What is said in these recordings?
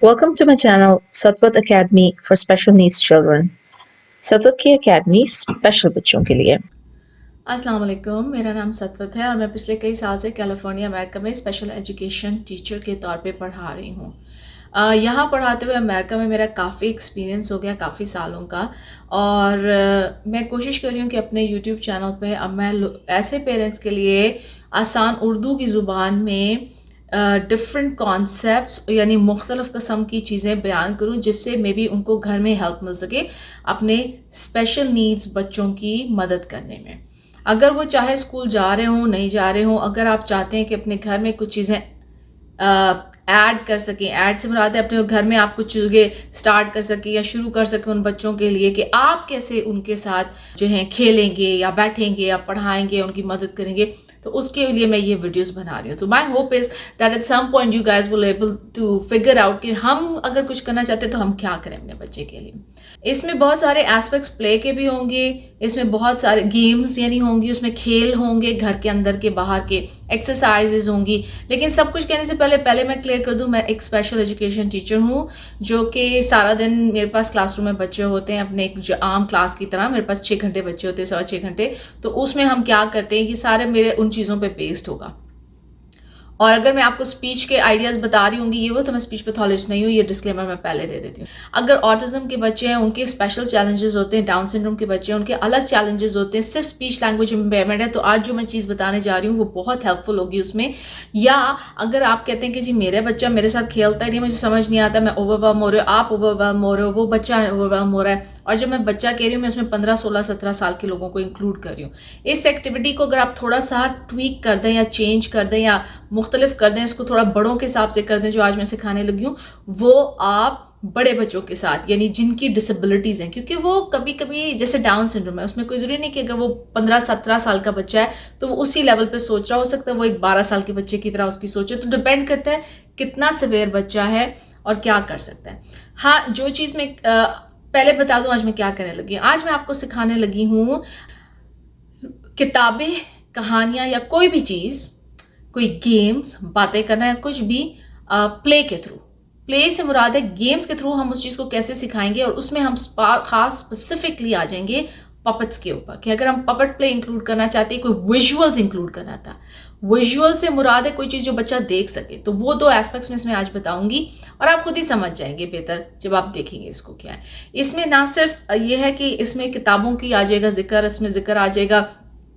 Welcome to my channel, Satwat Academy for Special Needs Children. सतवत की academy special बच्चों के लिए। अस्सलाम वालेकुम, मेरा नाम सतवत है और मैं पिछले कई साल से कैलिफोर्निया अमेरिका में स्पेशल एजुकेशन टीचर के तौर पे पढ़ा रही हूँ। यहाँ पढ़ाते हुए अमेरिका में मेरा काफ़ी एक्सपीरियंस हो गया, काफ़ी सालों का। और मैं कोशिश कर रही हूँ कि अपने यूट्यूब चैनल पे अब मैं ऐसे पेरेंट्स के लिए आसान उर्दू की ज़ुबान में डिफरेंट कॉन्सेप्ट्स यानी मुख्तलिफ़ किस्म की चीज़ें बयान करूँ, जिससे मे बी उनको घर में हेल्प मिल सके अपने स्पेशल नीड्स बच्चों की मदद करने में। अगर वो चाहे स्कूल जा रहे हों, नहीं जा रहे हों, अगर आप चाहते हैं कि अपने घर में कुछ चीज़ें ऐड कर सकें, ऐड से मुराद है अपने घर में आप कुछ चीज़ें स्टार्ट कर सकें या शुरू कर सकें उन बच्चों के लिए कि आप कैसे उनके साथ जो हैं खेलेंगे या बैठेंगे या पढ़ाएंगे, उनकी मदद करेंगे, तो उसके लिए मैं ये वीडियोस बना रही हूँ। तो my hope is that at some point you guys will able to figure out कि हम अगर कुछ करना चाहते हैं तो हम क्या करें अपने बच्चे के लिए। इसमें बहुत सारे एस्पेक्ट्स प्ले के भी होंगे, इसमें बहुत सारे गेम्स यानी होंगी, उसमें खेल होंगे, घर के अंदर के बाहर के एक्सरसाइजेज होंगी। लेकिन सब कुछ कहने से पहले मैं क्लियर कर दूं, मैं एक स्पेशल एजुकेशन टीचर हूं, जो कि सारा दिन मेरे पास क्लासरूम में बच्चे होते हैं अपने एक आम क्लास की तरह। मेरे पास 6 घंटे बच्चे होते हैं, 6.25 घंटे। तो उसमें हम क्या करते हैं, ये सारे मेरे उन चीज़ों पर बेस्ड होगा। और अगर मैं आपको स्पीच के आइडियाज़ बता रही होंगी ये वो, तो मैं स्पीच पैथोलॉजिस्ट नहीं हूँ, ये डिस्क्लेमर मैं पहले दे देती हूँ। अगर ऑटिज्म के बच्चे हैं, उनके स्पेशल चैलेंजेस होते हैं, डाउन सिंड्रोम के बच्चे हैं, उनके अलग चैलेंजेस होते हैं, सिर्फ स्पीच लैंग्वेज इम्पेयरमेंट है, तो आज जो मैं चीज़ बताने जा रही हूँ वो बहुत हेल्पफुल होगी उसमें। या अगर आप कहते हैं कि जी मेरा बच्चा मेरे साथ खेलता ही नहीं, मुझे समझ नहीं आता, मैं ओवरवेलम हो रही हूँ, आप ओवरवेलम हो रहे हो, वो बच्चा ओवरवेलम हो रहा है, और जब मैं बच्चा कह रही हूँ मैं उसमें 15, 16, 17 साल के लोगों को इंक्लूड कर रही हूँ। इस एक्टिविटी को अगर आप थोड़ा सा ट्वीक कर दें या चेंज कर दें या मुख्तलिफ कर दें, इसको थोड़ा बड़ों के हिसाब से कर दें, जो आज मैं सिखाने लगी हूँ, वो आप बड़े बच्चों के साथ यानी जिनकी डिसेबिलिटीज़ हैं, क्योंकि वो कभी कभी जैसे डाउन सिंड्रोम है, उसमें कोई ज़रूरी नहीं कि अगर वो 15-17 साल का बच्चा है तो वो उसी लेवल पे सोच रहा हो सकता है वो एक 12 साल के बच्चे की तरह उसकी सोचे। तो डिपेंड करता है कितना सिवियर बच्चा है और क्या कर सकता है। हाँ, जो चीज़ में पहले बता दूं आज मैं क्या करने लगी हूँ। आज मैं आपको सिखाने लगी हूँ किताबें, कहानियाँ या कोई भी चीज़, कोई गेम्स, बातें करना या कुछ भी प्ले के थ्रू। प्ले से मुराद है गेम्स के थ्रू हम उस चीज़ को कैसे सिखाएंगे, और उसमें हम खास स्पेसिफिकली आ जाएंगे पपेट्स के ऊपर कि अगर हम पपेट प्ले इंक्लूड करना चाहते हैं, कोई विजुअल्स इंक्लूड करना था। विजुअल से मुराद है कोई चीज़ जो बच्चा देख सके। तो वो 2 एस्पेक्ट्स में इसमें आज बताऊंगी और आप खुद ही समझ जाएंगे बेहतर जब आप देखेंगे इसको क्या है। इसमें ना सिर्फ ये है कि इसमें किताबों की आ जाएगा जिक्र, इसमें जिक्र आ जाएगा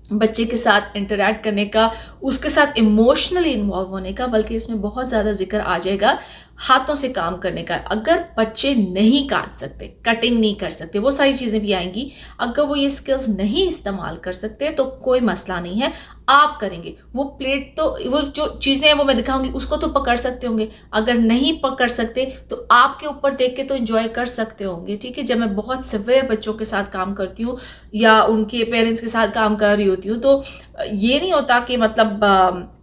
बच्चे के साथ इंटरैक्ट करने का, उसके साथ इमोशनली इन्वॉल्व होने का, बल्कि इसमें बहुत ज़्यादा जिक्र आ जाएगा हाथों से काम करने का। अगर बच्चे नहीं काट सकते, कटिंग नहीं कर सकते, वो सारी चीज़ें भी आएंगी। अगर वो ये स्किल्स नहीं इस्तेमाल कर सकते तो कोई मसला नहीं है, आप करेंगे। वो प्लेट तो वो जो चीज़ें हैं वो मैं दिखाऊंगी, उसको तो पकड़ सकते होंगे। अगर नहीं पकड़ सकते तो आपके ऊपर देख के तो एंजॉय कर सकते होंगे। ठीक है, जब मैं बहुत सिवियर बच्चों के साथ काम करती हूँ या उनके पेरेंट्स के साथ काम कर रही होती हूँ, तो ये नहीं होता कि मतलब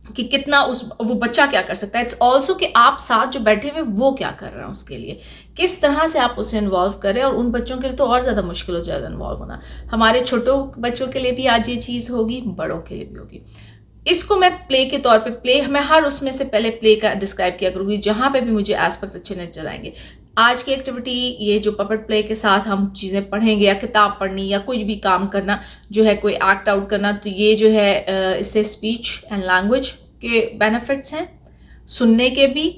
कि कितना उस वो बच्चा क्या कर सकता है। इट्स ऑल्सो कि आप साथ जो बैठे हुए वो क्या कर रहे हैं, उसके लिए किस तरह से आप उसे इन्वॉल्व करें। और उन बच्चों के लिए तो और ज़्यादा मुश्किल हो जाएगा इन्वॉल्व होना। हमारे छोटों बच्चों के लिए भी आज ये चीज़ होगी, बड़ों के लिए भी होगी। इसको मैं प्ले के तौर पे मैं हर उसमें से पहले प्ले का डिस्क्राइब किया करूँगी, जहाँ पे भी मुझे एस्पेक्ट अच्छे नजर आएंगे। आज की एक्टिविटी ये जो पपेट प्ले के साथ हम चीज़ें पढ़ेंगे या किताब पढ़नी या कुछ भी काम करना जो है, कोई एक्ट आउट करना, तो ये जो है इससे स्पीच एंड लैंग्वेज के बेनिफिट्स हैं, सुनने के भी,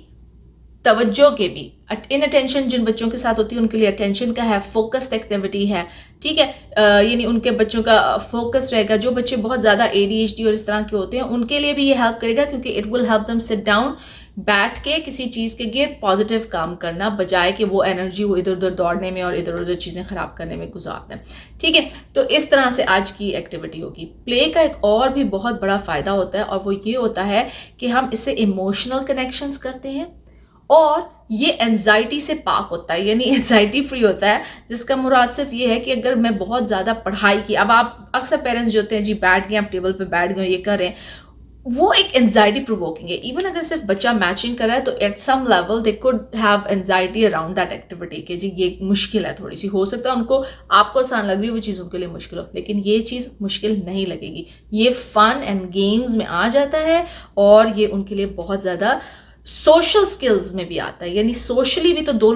तवज्जो के भी। इन अटेंशन जिन बच्चों के साथ होती है उनके लिए अटेंशन का है, फोकस्ड एक्टिविटी है। ठीक है, यानी उनके बच्चों का फोकस रहेगा। जो बच्चे बहुत ज़्यादा ADHD और इस तरह के होते हैं उनके लिए भी ये हेल्प करेगा, क्योंकि it will help them sit down, बैठ के किसी चीज़ के गिर्द पॉजिटिव काम करना, बजाय कि वो एनर्जी वो इधर उधर दौड़ने में और इधर उधर चीज़ें ख़राब करने में गुजार दें। ठीक है, तो इस तरह से आज की एक्टिविटी होगी। प्ले का एक और भी बहुत बड़ा फ़ायदा होता है, और वो ये होता है कि हम इससे इमोशनल कनेक्शंस करते हैं और ये एंजाइटी से पाक होता है, यानी एंजाइटी फ्री होता है। जिसका मुराद सिर्फ ये है कि अगर मैं बहुत ज़्यादा पढ़ाई की, अब आप अक्सर पेरेंट्स जो होते हैं जी बैठ गए, आप टेबल पे बैठ गए, ये कर रहे हैं, वो एक एंजाइटी प्रोवोकिंग है। इवन अगर सिर्फ बच्चा मैचिंग कर रहा है तो at some level they could have anxiety around that activity कि जी ये मुश्किल है, थोड़ी सी हो सकता है उनको, आपको आसान लग रही है वो चीज़ उनके लिए मुश्किल हो, लेकिन ये चीज़ मुश्किल नहीं लगेगी। ये फन एंड गेम्स में आ जाता है और ये उनके लिए बहुत ज़्यादा सोशल स्किल्स में भी आता है, यानी सोशली भी तो दो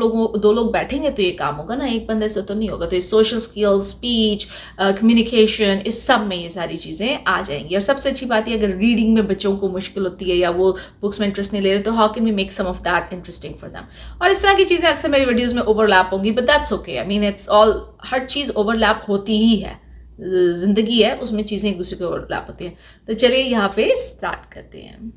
लोग बैठेंगे तो ये काम होगा ना, एक बंदे से तो नहीं होगा। तो ये सोशल स्किल्स, स्पीच, कम्युनिकेशन, इस सब में ये सारी चीज़ें आ जाएंगी। और सबसे अच्छी बात है, अगर रीडिंग में बच्चों को मुश्किल होती है या वो बुक्स में इंटरेस्ट नहीं ले रहे, तो how can we make some of that interesting for them. और इस तरह की चीज़ें अक्सर मेरी वीडियोज़ में ओवरलैप होंगी, but that's okay. I mean it's all, her cheese overlap होती ही है, जिंदगी है, उसमें चीज़ें एक दूसरे के ओवरलैप होती हैं। तो चलिए यहाँ पे स्टार्ट करते हैं।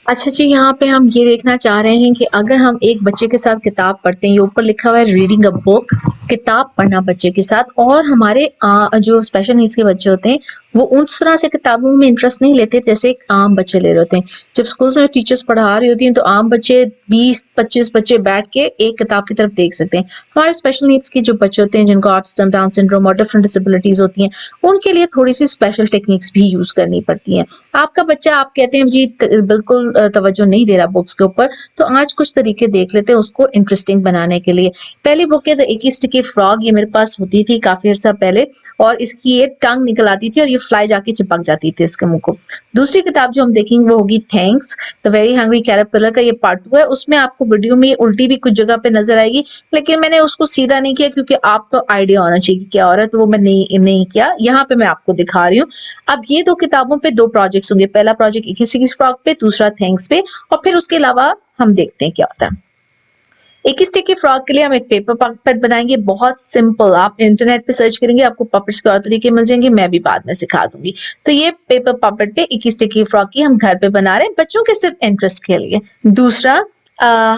अच्छा जी, यहाँ पे हम ये देखना चाह रहे हैं कि अगर हम एक बच्चे के साथ किताब पढ़ते हैं, ये ऊपर लिखा हुआ है रीडिंग अ बुक, किताब पढ़ना बच्चे के साथ, और हमारे जो स्पेशल नीड्स के बच्चे होते हैं वो उस तरह से किताबों में इंटरेस्ट नहीं लेते जैसे एक आम बच्चे ले रहे होते हैं। जब स्कूल्स में टीचर्स पढ़ा रही होती हैं तो आम बच्चे 20-25 बच्चे बैठ के एक किताब की तरफ देख सकते हैं। हमारे स्पेशल नीड्स के जो बच्चे होते हैं जिनको ऑटिज्म, डाउन सिंड्रोम और डिफरेंट डिसेबिलिटीज होती हैं, उनके लिए थोड़ी सी स्पेशल टेक्निक्स भी यूज करनी पड़ती हैं। आपका बच्चा, आप कहते हैं जी बिल्कुल तवज्जो नहीं दे रहा बुक्स के ऊपर, तो आज कुछ तरीके देख लेते हैं उसको इंटरेस्टिंग बनाने के लिए। पहली बुक है द इकी स्टिकी फ्रॉग, ये मेरे पास होती थी काफी अर्सा पहले, और इसकी ये टंग निकल आती थी और ये फ्लाई जाके चिपक जाती थी इसके मुंह को। दूसरी किताब जो हम देखेंगे वो होगी thanks the very hungry caterpillar का, ये पार्ट 2 है। उसमें आपको वीडियो में उल्टी भी कुछ जगह पे नजर आएगी, लेकिन मैंने उसको सीधा नहीं किया क्योंकि आपको आइडिया होना चाहिए कि क्या हो रहा है, तो वो मैं नहीं किया। यहाँ पे मैं आपको दिखा रही हूँ। अब ये दो किताबों पे दो प्रोजेक्ट्स होंगे, पहला प्रोजेक्ट इकी स्टिकी फ्रॉग पे, दूसरा थैंक्स पे, और फिर उसके अलावा हम देखते हैं क्या होता है। एक स्टिकी फ्रॉग के लिए हम एक पेपर पपेट बनाएंगे, बहुत सिंपल। आप इंटरनेट पे सर्च करेंगे आपको पपेट्स के और तरीके मिल जाएंगे, मैं भी बाद में सिखा दूंगी। तो ये पेपर पपेट पे एक स्टिकी फ्रॉग की हम घर पे बना रहे हैं बच्चों के सिर्फ इंटरेस्ट के लिए। दूसरा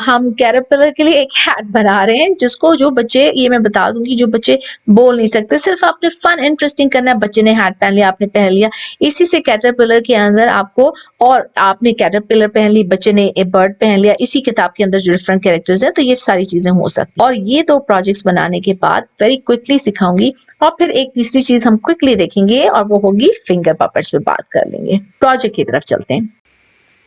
हम कैटरपिलर के लिए एक हैट बना रहे हैं, जिसको जो बच्चे, ये मैं बता दूंगी, जो बच्चे बोल नहीं सकते, सिर्फ आपने फन इंटरेस्टिंग करना है, बच्चे ने हैट पहन लिया, आपने पहन लिया, इसी से कैटरपिलर के अंदर आपको, और आपने कैटरपिलर पहन ली, बच्चे ने ए बर्ड पहन लिया, इसी किताब के अंदर जो डिफरेंट कैरेक्टर्स हैं, तो ये सारी चीजें हो सकती हैं। और ये दो प्रोजेक्ट्स बनाने के बाद वेरी क्विकली सिखाऊंगी, और फिर एक तीसरी चीज हम क्विकली देखेंगे और वो होगी फिंगर पपेट्स पे बात कर लेंगे। प्रोजेक्ट की तरफ चलते हैं।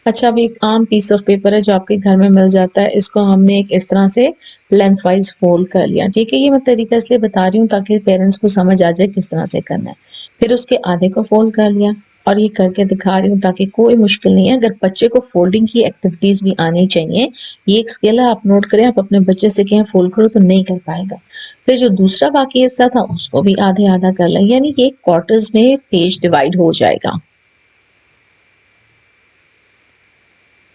अच्छा, अब एक आम पीस ऑफ पेपर है जो आपके घर में मिल जाता है, इसको हमने एक इस तरह से लेंथ वाइज फोल्ड कर लिया। ठीक है, ये मैं तरीका इसलिए बता रही हूँ ताकि पेरेंट्स को समझ आ जाए किस तरह से करना है। फिर उसके आधे को फोल्ड कर लिया, और ये करके दिखा रही हूँ ताकि कोई मुश्किल नहीं है। अगर बच्चे को फोल्डिंग की एक्टिविटीज भी आनी चाहिए, ये एक स्किल है, आप नोट करें, आप अपने बच्चे से कहें फोल्ड करो तो नहीं कर पाएगा। फिर जो दूसरा बाकी हिस्सा था उसको भी आधे आधा कर लें, यानी कि क्वार्टर्स में पेज डिवाइड हो जाएगा।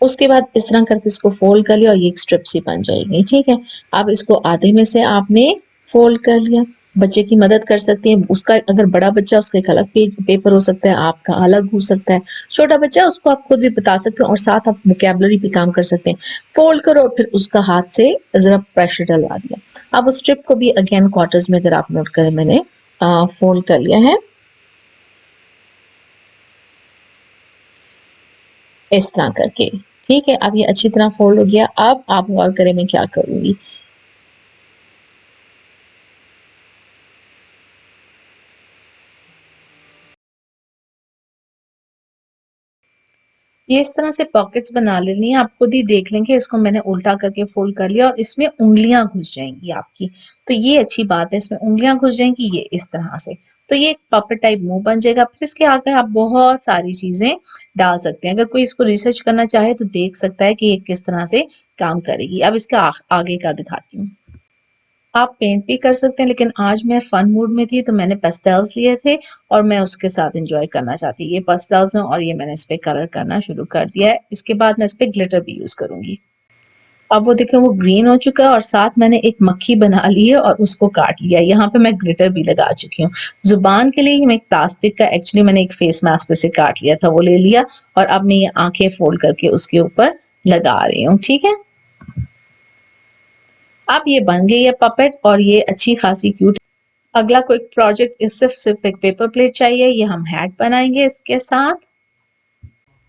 उसके बाद इस तरह करके इसको फोल्ड कर लिया और ये एक स्ट्रिप सी बन जाएगी। ठीक है, अब इसको आधे में से आपने फोल्ड कर लिया। बच्चे की मदद कर सकते हैं, उसका अगर बड़ा बच्चा उसका एक अलग पेपर हो सकता है, आपका अलग हो सकता है। छोटा बच्चा उसको आप खुद भी बता सकते हो, और साथ आप वोकैबुलरी भी काम कर सकते हैं। फोल्ड करो और फिर उसका हाथ से जरा प्रेशर डलवा दिया। अब उस स्ट्रिप को भी अगेन क्वार्टर्स में, अगर आप नोट करें, मैंने फोल्ड कर लिया है इस तरह करके। ठीक है, अब ये अच्छी तरह फोल्ड हो गया। अब आप गौर करें मैं क्या करूंगी। ये इस तरह से पॉकेट्स बना लेनी है, आप खुद ही देख लेंगे। इसको मैंने उल्टा करके फोल्ड कर लिया और इसमें उंगलियां घुस जाएंगी आपकी, तो ये अच्छी बात है, इसमें उंगलियां घुस जाएंगी, ये इस तरह से। तो ये एक पपेट टाइप मुंह बन जाएगा। फिर इसके आगे आप बहुत सारी चीजें डाल सकते हैं। अगर कोई इसको रिसर्च करना चाहे तो देख सकता है कि ये किस तरह से काम करेगी। अब इसका आगे का दिखाती हूँ। आप पेंट भी कर सकते हैं, लेकिन आज मैं फन मूड में थी तो मैंने पेस्टल्स लिए थे और मैं उसके साथ एंजॉय करना चाहती। ये पेस्टल्स हैं और ये मैंने इस पे कलर करना शुरू कर दिया है। इसके बाद मैं इस पे ग्लिटर भी यूज करूंगी। अब वो देखें, वो ग्रीन हो चुका है और साथ मैंने एक मक्खी बना ली है और उसको काट लिया। यहाँ पे मैं ग्लिटर भी लगा चुकी हूँ। जुबान के लिए मैं एक प्लास्टिक का, एक्चुअली मैंने एक फेस मास्क पे से काट लिया था, वो ले लिया, और अब मैं ये आंखें फोल्ड करके उसके ऊपर लगा रही हूँ। ठीक है, अब ये बन गई है पपेट और ये अच्छी खासी क्यूट। अगला कोई प्रोजेक्ट, इस सिर्फ एक पेपर प्लेट चाहिए, ये हम हैट बनाएंगे इसके साथ।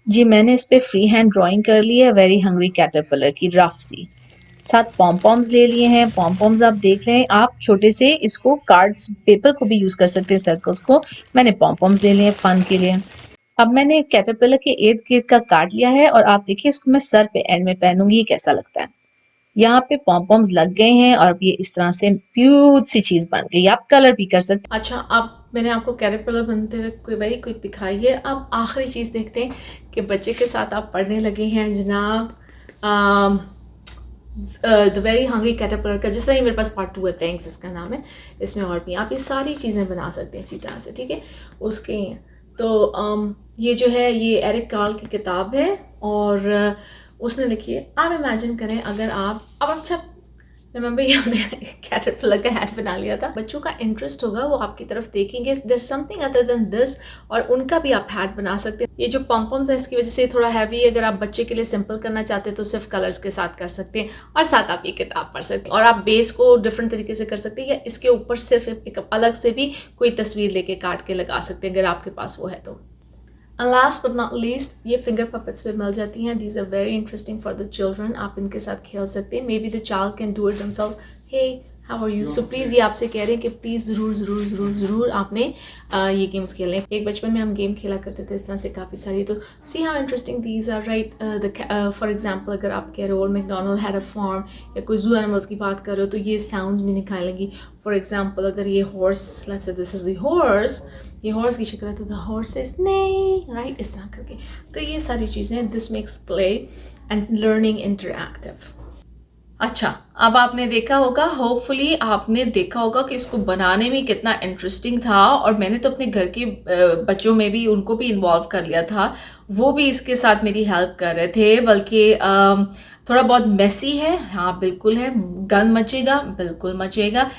जी, मैंने इस पे फ्री हैंड ड्राइंग कर ली है वेरी हंग्री कैटरपिलर की, रफ सी। साथ पॉम्पॉम्स ले लिए हैं। पॉम्पॉम्स आप देख रहे हैं, आप छोटे से इसको कार्ड्स पेपर को भी यूज कर सकते हैं, सर्कल्स को। मैंने पॉम्पॉम्स ले लिए फन के लिए। अब मैंने कैटरपिलर के इर्द गिर्द का काट लिया है और आप देखिए इसको मैं सर पे एंड में पहनूंगी, ये कैसा लगता है। यहाँ पे पॉम्पॉम्स लग गए हैं और अब ये इस तरह से क्यूट सी चीज बन गई। आप कलर भी कर सकते हैं। अच्छा, अब मैंने आपको कैटरपिलर बनते हुए कोई वेरी क्विक दिखाई है। अब आखिरी चीज़ देखते हैं कि बच्चे के साथ आप पढ़ने लगे हैं जनाब। द वेरी हंग्री कैटरपिलर का, जैसा ही मेरे पास पार्ट 2 है, थैंक्स इसका नाम है, इसमें और भी आप ये सारी चीज़ें बना सकते हैं इसी तरह से, ठीक है, उसके ही हैं। तो ये जो है ये एरिक कार्ल की किताब है और उसने लिखी है। आप इमेजिन करें अगर आप अब अच्छा रिमेंबर ये हमने कैटरपिलर का हैट बना लिया था, बच्चों का इंटरेस्ट होगा, वो आपकी तरफ देखेंगे, there something other than this, और उनका भी आप हैट बना सकते हैं। ये जो पॉम्पम्स है इसकी वजह से थोड़ा हैवी, अगर आप बच्चे के लिए सिंपल करना चाहते हैं तो सिर्फ कलर्स के साथ कर सकते हैं और साथ आप ये किताब पढ़ सकते हैं, और आप बेस को डिफरेंट तरीके से कर सकते हैं या इसके ऊपर सिर्फ एक अलग से भी कोई तस्वीर लेके काट के लगा सकते हैं अगर आपके पास वो है तो। And last but not least, ये फिंगर पपेट्स पे मिल जाती हैं। These are very interesting for the children. आप इनके साथ खेल सकते हैं। Maybe the child can do it themselves. Hey, how are you? So please ये आपसे कह रहे हैं कि प्लीज़ ज़रूर आपने ये गेम्स खेलने। एक बचपन में हम गेम खेला करते थे इस तरह से काफ़ी सारी, तो see how interesting these are, right? For example, अगर आप कह रहे हो मैकडोनल्ड हैड अ फार्म या कोई जू एनिमल्स की बात कर रहे हो तो ये साउंड्स भी निकालेंगी। फॉर एग्जाम्पल अगर ये horse, let's say this is the horse, ये हॉर्स की शक्ल है तो द हॉर्स इज नहीं, राइट, इस तरह करके। तो ये सारी चीज़ें, this makes play and learning interactive. अच्छा, अब आपने देखा होगा, होपफुली आपने देखा होगा कि इसको बनाने में कितना इंटरेस्टिंग था, और मैंने तो अपने घर के बच्चों में भी उनको भी इन्वॉल्व कर लिया था, वो भी इसके साथ मेरी हेल्प कर रहे थे। बल्कि थोड़ा बहुत मेसी है, हाँ बिल्कुल है, गन मचेगा, बिल्कुल मचेगा।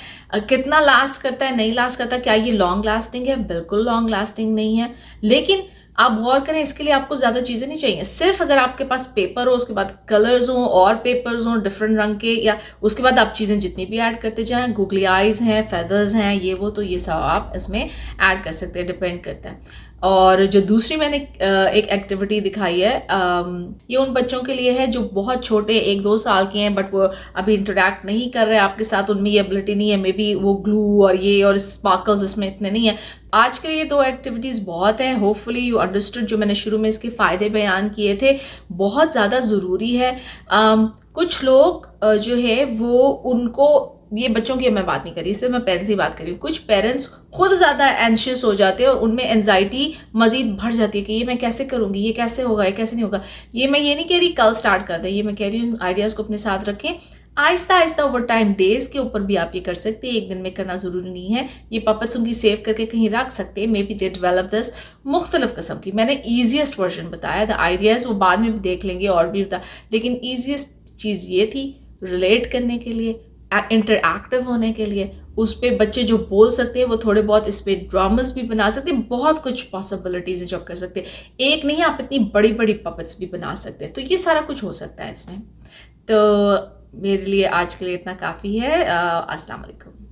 कितना लास्ट करता है, नहीं लास्ट करता, क्या ये लॉन्ग लास्टिंग है, बिल्कुल लॉन्ग लास्टिंग नहीं है। लेकिन आप गौर करें, इसके लिए आपको ज़्यादा चीज़ें नहीं चाहिए, सिर्फ अगर आपके पास पेपर हो, उसके बाद कलर्स हों और पेपर्स हों डिफरेंट रंग के, या उसके बाद आप चीज़ें जितनी भी ऐड करते जाएं, गूगली आइज़ हैं, फेदर्स हैं, ये वो, तो ये सब आप इसमें ऐड कर सकते हैं, डिपेंड करता है। और जो दूसरी मैंने एक एक्टिविटी दिखाई है, ये उन बच्चों के लिए है जो बहुत छोटे 1-2 साल के हैं, बट वो अभी इंटरेक्ट नहीं कर रहे आपके साथ, उनमें ये एबिलिटी नहीं है, मे बी वो ग्लू और ये और स्पार्कल्स इसमें इतने नहीं है। आज के लिए 2 एक्टिविटीज़ बहुत हैं। होपफुली यू अंडरस्टूड, जो मैंने शुरू में इसके फ़ायदे बयान किए थे, बहुत ज़्यादा ज़रूरी है। कुछ लोग जो है वो उनको, ये बच्चों की मैं बात नहीं कर रही, सिर्फ मैं पेरेंट्स की बात कर रही हूँ, कुछ पेरेंट्स खुद ज़्यादा एंशियस हो जाते हैं और उनमें एंजाइटी मज़ीद बढ़ जाती है कि ये मैं कैसे करूँगी, ये कैसे होगा, ये कैसे नहीं होगा। ये मैं ये नहीं कह रही कल स्टार्ट कर दें, ये मैं कह रही हूँ आइडियाज़ को अपने साथ रखें, Aahista Aahista over time, days के ऊपर भी आप ये कर सकते हैं, एक दिन में करना ज़रूरी नहीं है। ये पपेट्स उनकी सेव करके कहीं रख सकते हैं, may be they develop this मुख्तलिफ किस्म की। मैंने ईजीएस्ट वर्जन बताया, द आइडियाज़ वो बाद में भी देख लेंगे और भी बता, लेकिन ईजीएस्ट चीज़ ये थी रिलेट करने के लिए, इंटरएक्टिव होने के लिए। उस पर बच्चे जो बोल सकते हैं वो थोड़े बहुत इस पर ड्रामास भी बना सकते हैं, बहुत कुछ पॉसिबिलिटीज़ है जो आप कर सकते हैं। एक नहीं, आप इतनी बड़ी बड़ी पपेट्स भी बना सकते हैं, तो ये सारा कुछ हो सकता है इसमें। तो मेरे लिए आज के लिए इतना काफ़ी है। अस्सलाम वालेकुम।